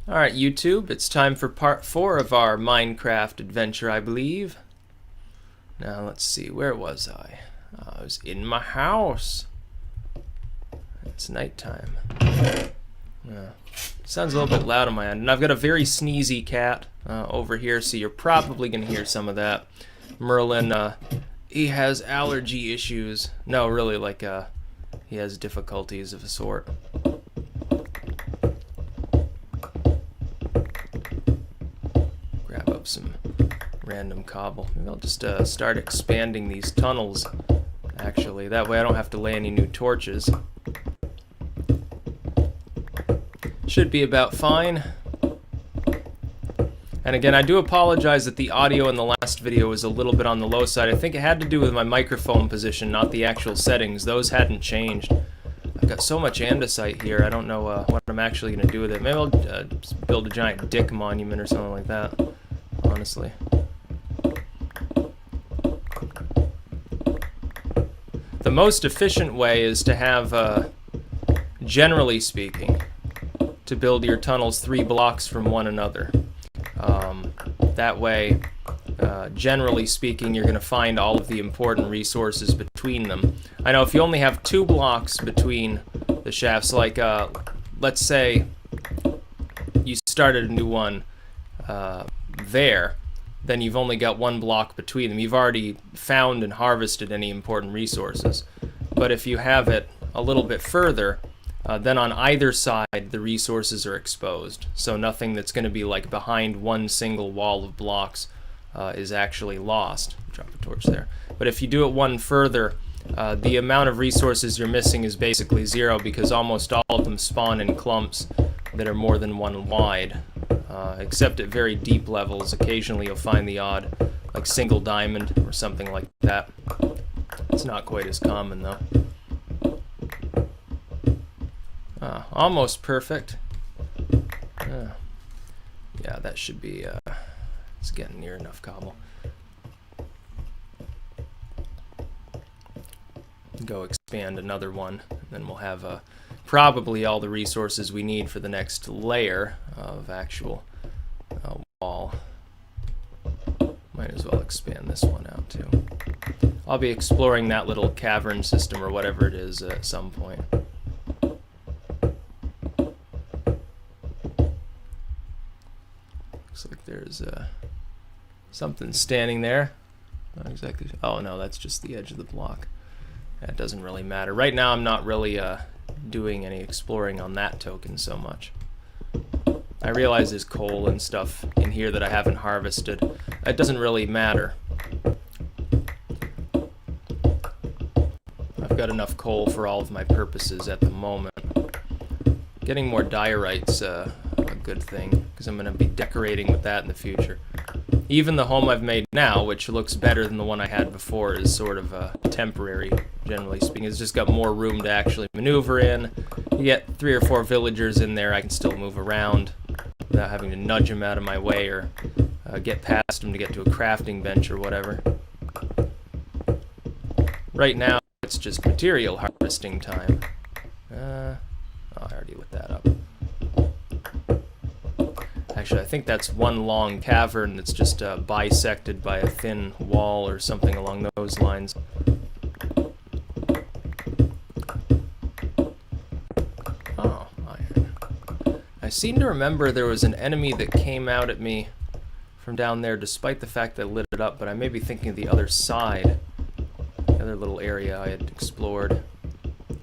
Alright, YouTube, it's time for part 4 of our Minecraft adventure, I believe. Now, let's see, where was I? I was in my house. It's nighttime. Sounds a little bit loud on my end. And I've got a very sneezy cat over here, so you're probably going to hear some of that. Merlin, he has allergy issues. No, really, like, he has difficulties of a sort. Grab up some random cobble. Maybe I'll just start expanding these tunnels, actually. That way I don't have to lay any new torches. Should be about fine. And again, I do apologize that the audio in the last video was a little bit on the low side. I think it had to do with my microphone position, not the actual settings. Those hadn't changed. I've got so much andesite here, I don't know what I'm actually going to do with it. Maybe I'll just build a giant dick monument or something like that, honestly. The most efficient way is to have, generally speaking, to build your tunnels 3 blocks from one another. That way, generally speaking, you're going to find all of the important resources between them. I know if you only have 2 blocks between the shafts, like, let's say you started a new one there, then you've only got 1 block between them. You've already found and harvested any important resources. But if you have it a little bit further, then on either side the resources are exposed. So nothing that's going to be like behind one single wall of blocks is actually lost. Drop a torch there. But if you do it one further, the amount of resources you're missing is basically 0 because almost all of them spawn in clumps that are more than 1 wide. Except at very deep levels. Occasionally you'll find the odd like single diamond or something like that. It's not quite as common though. Almost perfect. Yeah, that should be, it's getting near enough cobble. Go expand another one, and then we'll have probably all the resources we need for the next layer of actual wall. Might as well expand this one out too. I'll be exploring that little cavern system or whatever it is at some point. Looks like there's something standing there. Not exactly. Oh no, that's just the edge of the block. That doesn't really matter. Right now I'm not really doing any exploring on that token so much. I realize there's coal and stuff in here that I haven't harvested. It doesn't really matter. I've got enough coal for all of my purposes at the moment. Getting more diorite's a good thing, because I'm going to be decorating with that in the future. Even the home I've made now, which looks better than the one I had before, is sort of temporary, generally speaking. It's just got more room to actually maneuver in. You get 3 or 4 villagers in there, I can still move around without having to nudge them out of my way or get past them to get to a crafting bench or whatever. Right now, it's just material harvesting time. Oh, I already lit that up. Actually, I think that's one long cavern that's just bisected by a thin wall or something along those lines. Oh, iron. I seem to remember there was an enemy that came out at me from down there despite the fact that I lit it up, but I may be thinking of the other side. The other little area I had explored.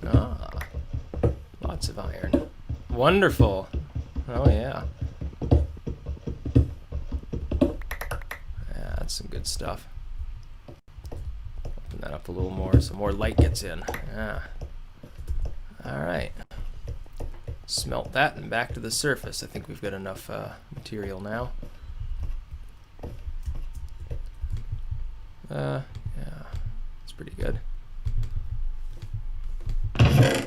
Ah, lots of iron. Wonderful. Oh yeah. Yeah, that's some good stuff. Open that up a little more so more light gets in. Yeah. Alright. Smelt that and back to the surface. I think we've got enough material now. Yeah. Pretty good. Yeah.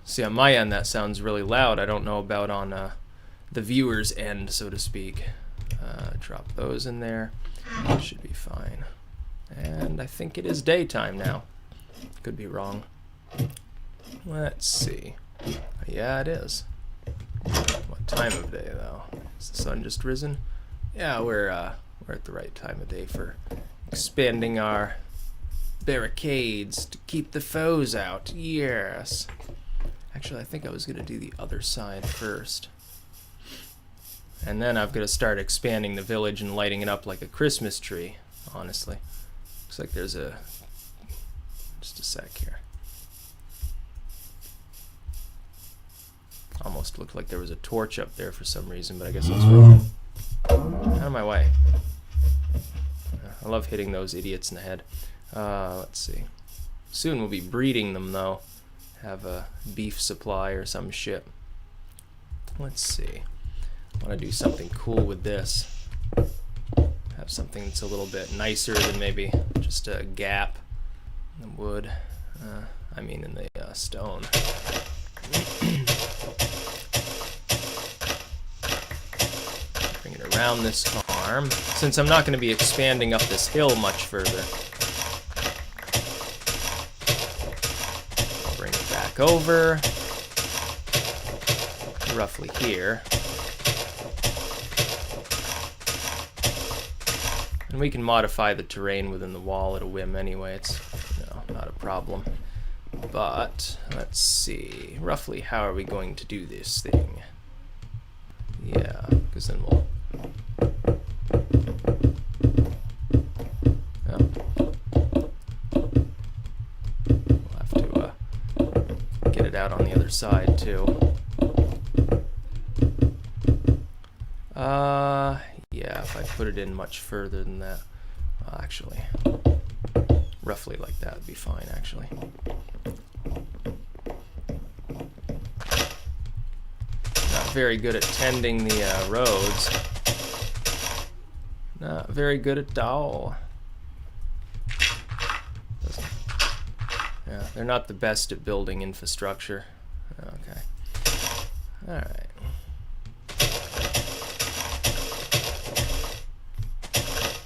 See, on my end that sounds really loud. I don't know about on the viewer's end, so to speak. Drop those in there. That should be fine. And I think it is daytime now. Could be wrong. Let's see. Yeah, it is. What time of day though? Is the sun just risen? Yeah, we're at the right time of day for expanding our barricades to keep the foes out. Yes. Actually, I think I was gonna do the other side first. And then I've got to start expanding the village and lighting it up like a Christmas tree, honestly. Looks like there's a... Just a sec here. Almost looked like there was a torch up there for some reason, but I guess it's wrong. Out of my way. I love hitting those idiots in the head. Let's see. Soon we'll be breeding them, though. Have a beef supply or some shit. Let's see. I want to do something cool with this. Have something that's a little bit nicer than maybe just a gap in the wood. I mean in the stone. Bring it around this farm. Since I'm not going to be expanding up this hill much further, I'll bring it back over. Roughly here. And we can modify the terrain within the wall at a whim anyway. It's not a problem. But let's see. Roughly how are we going to do this thing? Yeah, because then we'll... We'll have to get it out on the other side too. Yeah, if I put it in much further than that, actually, roughly like that would be fine, actually. Not very good at tending the roads. Not very good at all. Yeah, they're not the best at building infrastructure. Okay. All right.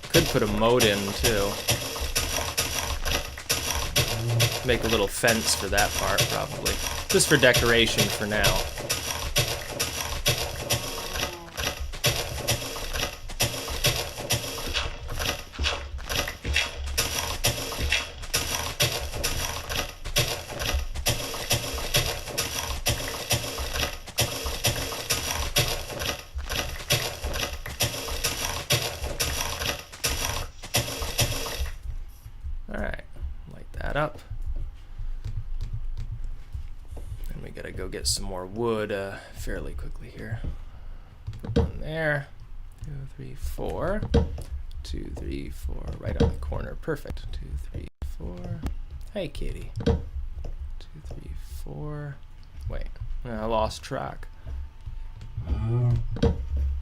Could put a moat in too. Make a little fence for that part, probably. Just for decoration for now. Up. And we gotta go get some more wood fairly quickly here. Put one there. 2, 3, 4. 2, 3, 4. Right on the corner. Perfect. 2, 3, 4. Hey, kitty. 2, 3, 4. Wait. I lost track.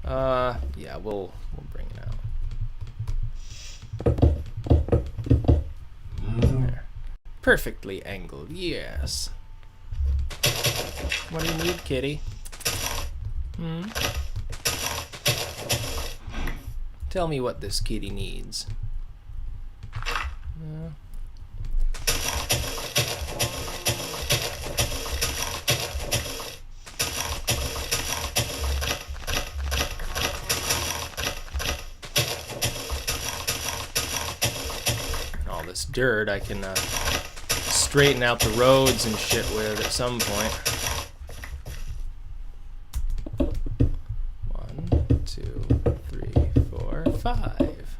Yeah, we'll bring it out. There. Perfectly angled, yes. What do you need, kitty? Tell me what this kitty needs. All this dirt I can straighten out the roads and shit with at some point. 1, 2, 3, 4, 5.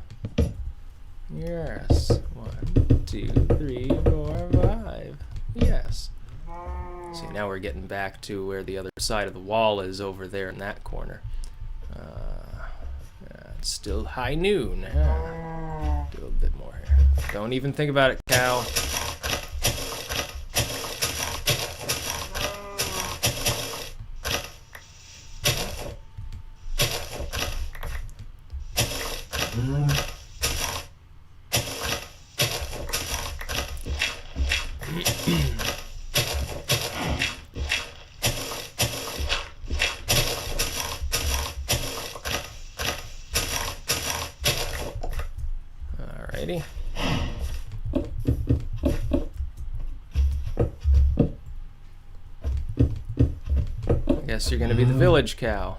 Yes. 1, 2, 3, 4, 5. Yes. See, now we're getting back to where the other side of the wall is over there in that corner. It's still high noon. Do a little bit more here. Don't even think about it, cow. Alrighty. I Guess you're gonna be the village cow.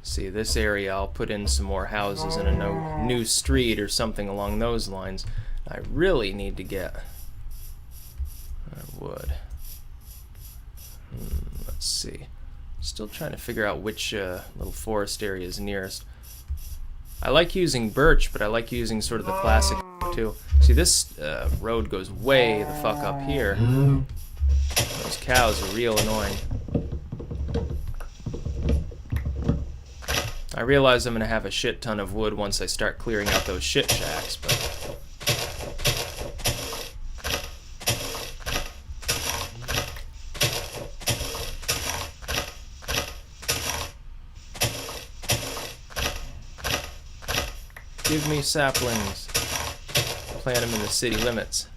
See, this area I'll put in some more houses and a new street or something along those lines. I really need to get wood. Let's see. Still trying to figure out which little forest area is nearest. I like using birch, but I like using sort of the classic too. See, this road goes way the fuck up here. Those cows are real annoying. I realize I'm gonna have a shit ton of wood once I start clearing out those shit shacks, but give me saplings. Plant them in the city limits.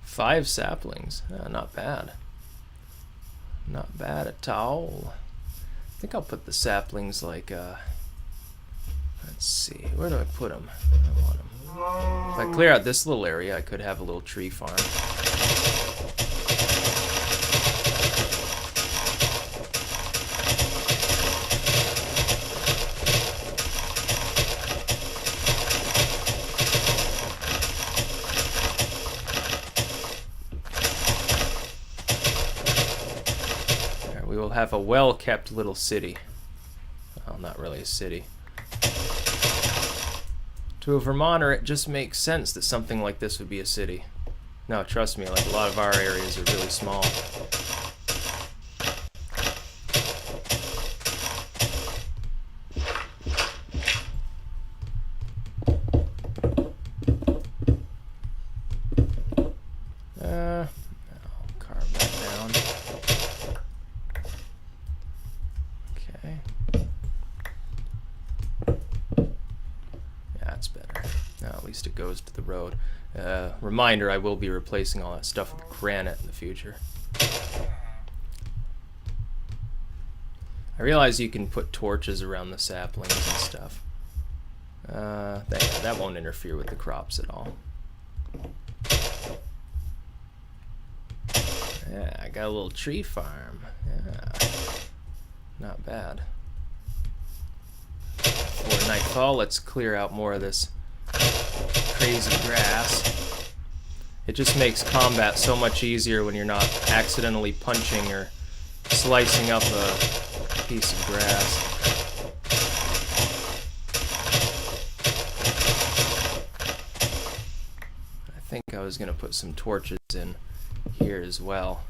Five saplings. Not bad. Not bad at all. I think I'll put the saplings like, let's see, where do I put them? I want them. If I clear out this little area, I could have a little tree farm. We will have a well-kept little city. Well, not really a city. To a Vermonter, it just makes sense that something like this would be a city. No, trust me, like a lot of our areas are really small. I'll carve that down. At least it goes to the road. Reminder, I will be replacing all that stuff with granite in the future. I realize you can put torches around the saplings and stuff. That won't interfere with the crops at all. Yeah, I got a little tree farm. Yeah, not bad. Before nightfall, let's clear out more of this crazy grass. It just makes combat so much easier when you're not accidentally punching or slicing up a piece of grass. I think I was gonna put some torches in here as well.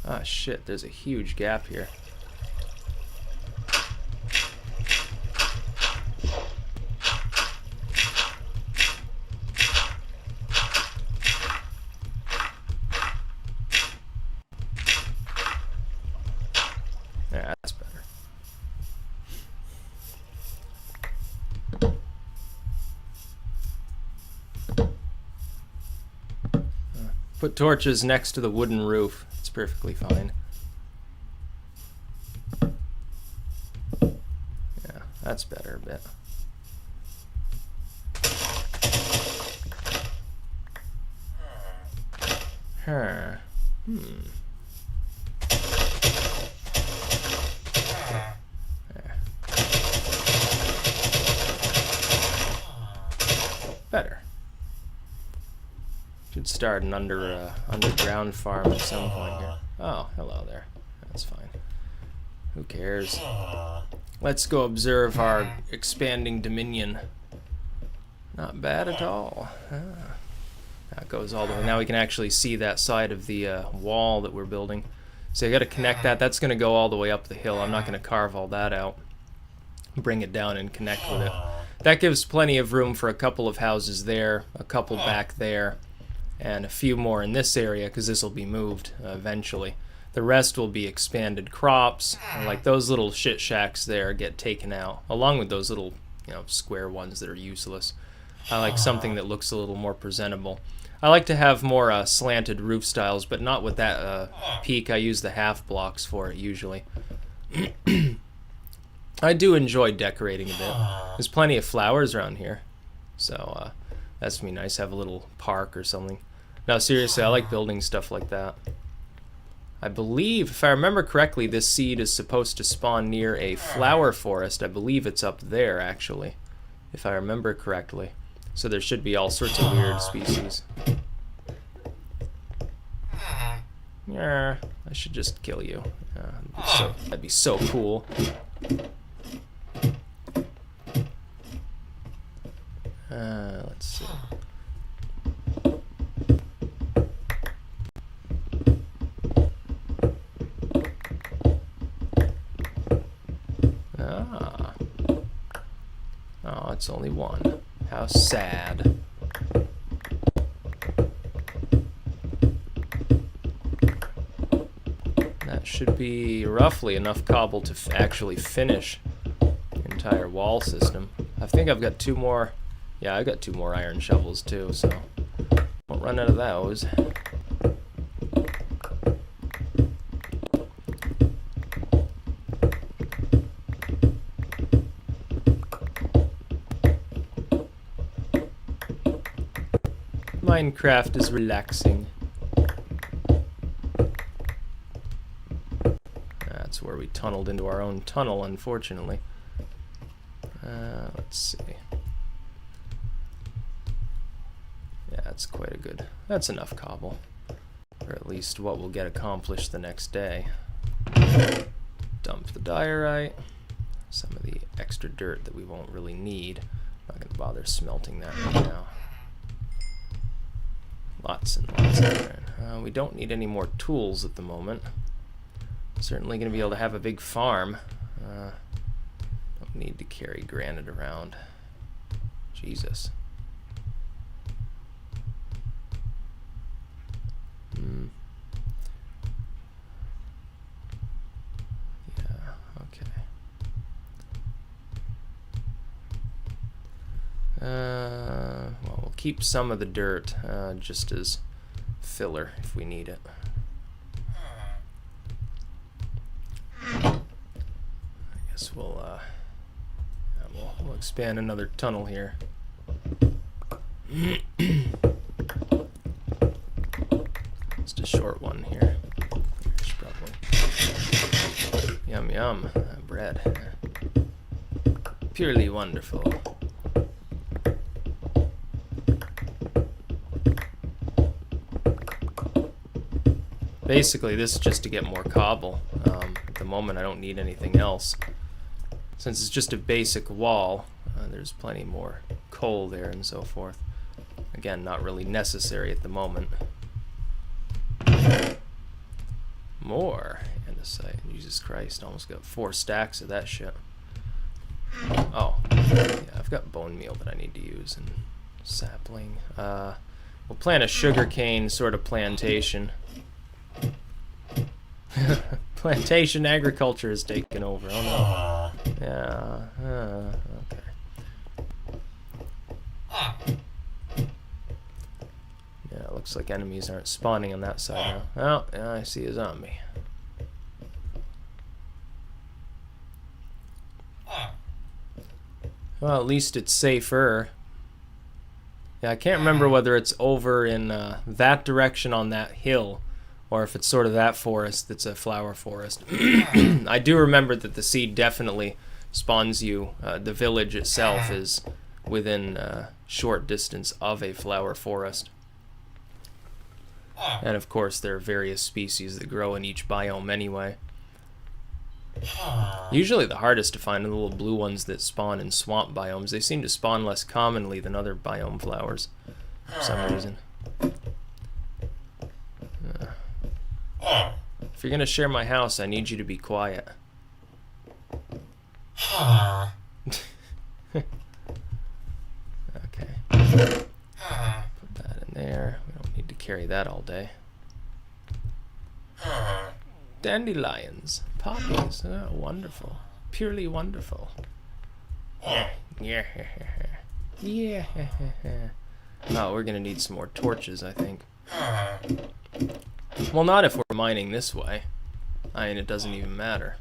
Ah shit, there's a huge gap here. Yeah, that's better. Put torches next to the wooden roof. It's perfectly fine. Yeah, that's better a bit. Huh. Better. Should start an underground farm at some point here. Oh, hello there. That's fine. Who cares? Let's go observe our expanding dominion. Not bad at all. That goes all the way. Now we can actually see that side of the wall that we're building. So you got to connect that. That's going to go all the way up the hill. I'm not going to carve all that out. Bring it down and connect with it. That gives plenty of room for a couple of houses there, a couple back there, and a few more in this area because this will be moved eventually. The rest will be expanded crops, and like those little shit shacks there get taken out, along with those little, square ones that are useless. I like something that looks a little more presentable. I like to have more slanted roof styles, but not with that peak. I use the half blocks for it usually. I do enjoy decorating a bit. There's plenty of flowers around here, so that's gonna be nice. Have a little park or something. No, seriously, I like building stuff like that. I believe, if I remember correctly, this seed is supposed to spawn near a flower forest. I believe it's up there, actually, if I remember correctly. So there should be all sorts of weird species. Yeah, I should just kill you. That'd be so cool. Let's see. Oh, it's only one. How sad. That should be roughly enough cobble to actually finish the entire wall system. I think I've got 2 more. Yeah, I've got 2 more iron shovels too, so won't run out of those. Minecraft is relaxing. That's where we tunneled into our own tunnel, unfortunately. Let's see. Yeah, that's quite a good. That's enough cobble. Or at least what we'll get accomplished the next day. Dump the diorite. Some of the extra dirt that we won't really need. Not going to bother smelting that right now. Lots and lots of iron. We don't need any more tools at the moment. Certainly going to be able to have a big farm. Don't need to carry granite around. Jesus. Yeah, okay. Well, we'll keep some of the dirt just as filler if we need it. I guess we'll expand another tunnel here. Just a short one here. Probably. Yum yum, bread. Purely wonderful. Basically, this is just to get more cobble. At the moment, I don't need anything else. Since it's just a basic wall, there's plenty more coal there and so forth. Again, not really necessary at the moment. More andesite. Jesus Christ, almost got 4 stacks of that shit. Oh, yeah, I've got bone meal that I need to use and sapling. We'll plant a sugarcane sort of plantation. Plantation agriculture has taken over. Oh no. Yeah. Okay. Yeah, it looks like enemies aren't spawning on that side now. Oh, yeah, I see a zombie. Well, at least it's safer. Yeah, I can't remember whether it's over in that direction on that hill, or if it's sort of that forest that's a flower forest. I do remember that the seed definitely spawns you. The village itself is within short distance of a flower forest. And of course there are various species that grow in each biome anyway. Usually the hardest to find are the little blue ones that spawn in swamp biomes. They seem to spawn less commonly than other biome flowers for some reason. If you're gonna share my house, I need you to be quiet. Okay. Put that in there. We don't need to carry that all day. Dandelions. Poppies. Oh, wonderful. Purely wonderful. Yeah. Yeah. Oh, we're gonna need some more torches, I think. Well, not if we're mining this way. I mean, it doesn't even matter.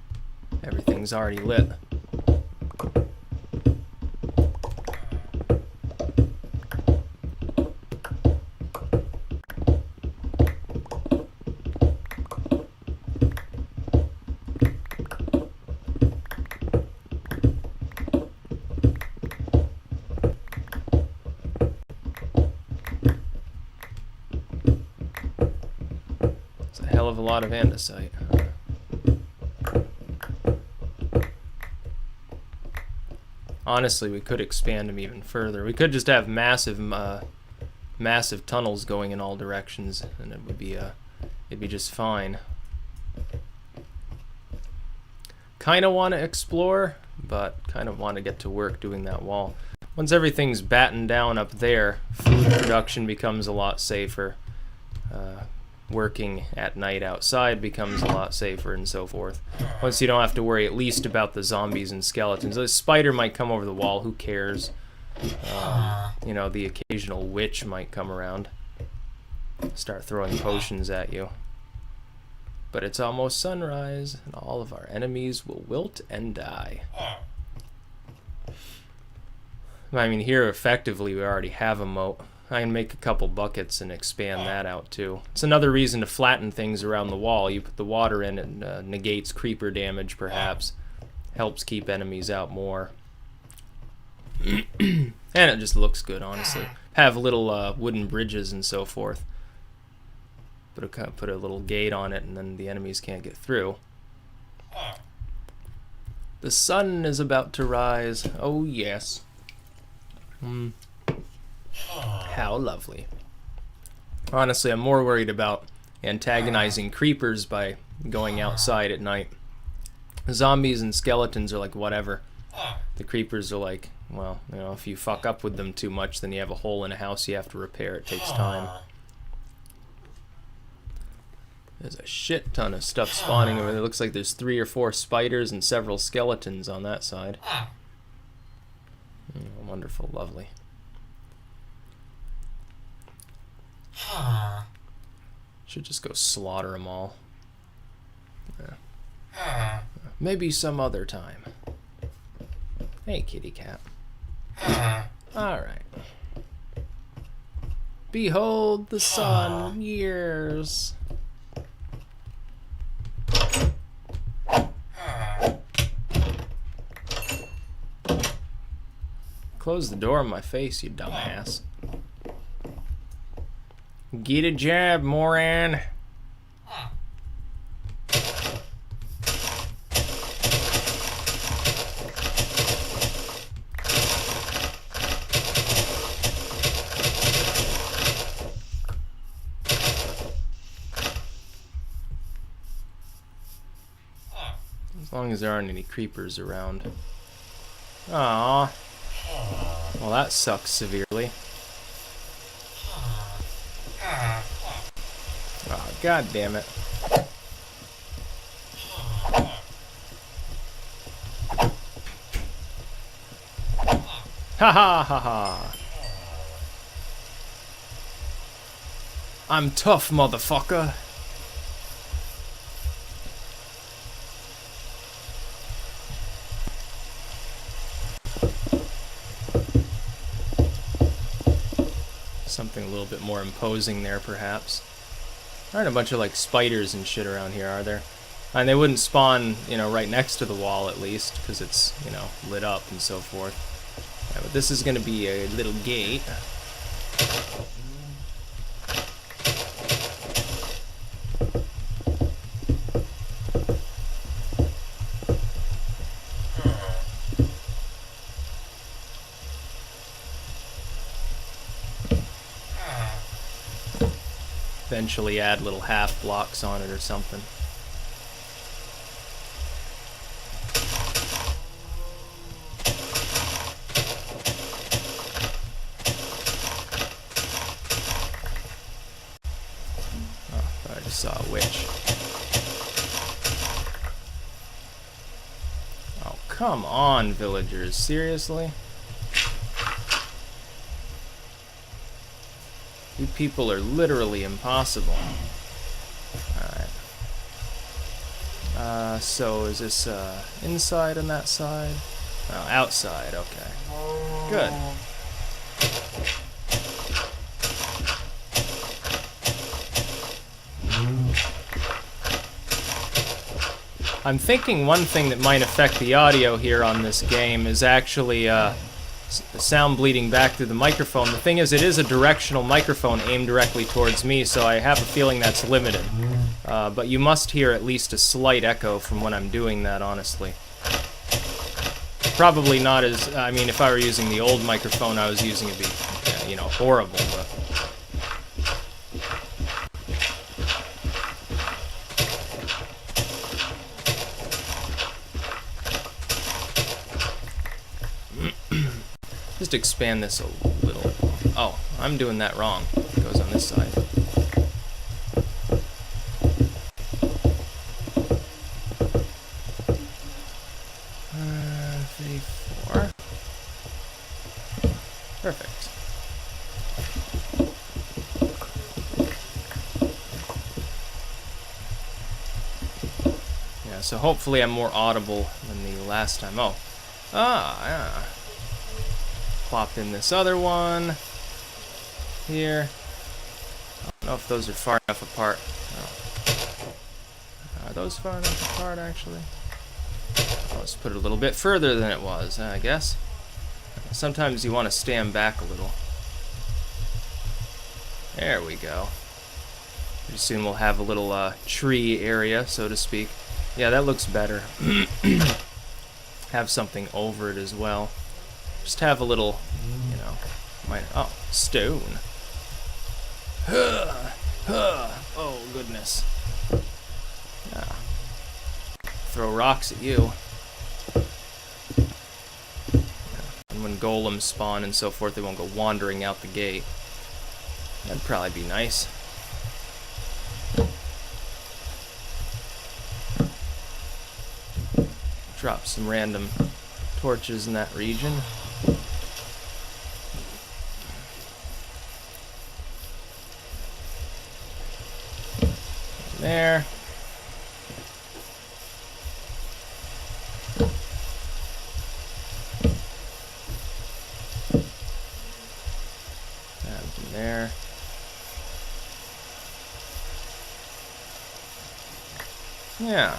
Everything's already lit. Hell of a lot of andesite. Honestly, we could expand them even further. We could just have massive tunnels going in all directions, and it would be it'd be just fine. Kind of want to explore, but kind of want to get to work doing that wall. Once everything's battened down up there, food production becomes a lot safer. Working at night outside becomes a lot safer and so forth. Once you don't have to worry at least about the zombies and skeletons. A spider might come over the wall, who cares? You know, the occasional witch might come around, start throwing potions at you. But it's almost sunrise, and all of our enemies will wilt and die. I mean, here effectively we already have a moat. I can make a couple buckets and expand that out too. It's another reason to flatten things around the wall. You put the water in, it negates creeper damage perhaps. Helps keep enemies out more. And it just looks good, honestly. Have little wooden bridges and so forth. Put a little gate on it and then the enemies can't get through. The sun is about to rise. Oh yes. How lovely. Honestly, I'm more worried about antagonizing creepers by going outside at night. Zombies and skeletons are like whatever. The creepers are like, well, you know, if you fuck up with them too much, then you have a hole in a house you have to repair. It takes time. There's a shit ton of stuff spawning over there. Looks like there's 3 or 4 spiders and several skeletons on that side. Wonderful, lovely. Should just go slaughter them all. Yeah. Maybe some other time. Hey, kitty cat. Alright. Behold the sun, years. Close the door in my face, you dumbass. Get a job, moron. As long as there aren't any creepers around. Aww. Well, that sucks severely. Oh, God damn it. Ha ha ha ha. I'm tough, motherfucker. Something a little bit more imposing there, perhaps. There aren't a bunch of like spiders and shit around here, are there? And they wouldn't spawn, you know, right next to the wall at least, because it's, you know, lit up and so forth. Yeah, but this is going to be a little gate. Eventually add little half blocks on it or something. Oh, I just saw a witch. Oh, come on, villagers. Seriously? You people are literally impossible. Alright. So is this inside on that side? Oh, outside, okay. Good. I'm thinking one thing that might affect the audio here on this game is actually sound bleeding back through the microphone. The thing is, it is a directional microphone aimed directly towards me, so I have a feeling that's limited. But you must hear at least a slight echo from when I'm doing that, honestly. Probably not as, I mean, if I were using the old microphone I was using, it'd be, you know, horrible, but... Just expand this a little. Oh, I'm doing that wrong. It goes on this side. 34. Perfect. Yeah, so hopefully I'm more audible than the last time. Oh. Ah, yeah. Plop in this other one here. I don't know if those are far enough apart. Oh. Are those far enough apart, actually? Let's put it a little bit further than it was, I guess. Sometimes you want to stand back a little. There we go. Pretty soon we'll have a little tree area, so to speak. Yeah, that looks better. Have something over it as well. Just have a little, you know, oh, stone. Oh, goodness. Yeah. Throw rocks at you. And when golems spawn and so forth, they won't go wandering out the gate. That'd probably be nice. Drop some random torches in that region. There. There. Yeah,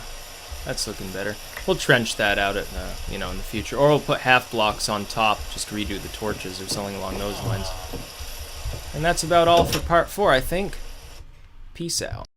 that's looking better. We'll trench that out at, you know, in the future, or we'll put half blocks on top, just redo the torches or something along those lines. And that's about all for part 4, I think. Peace out.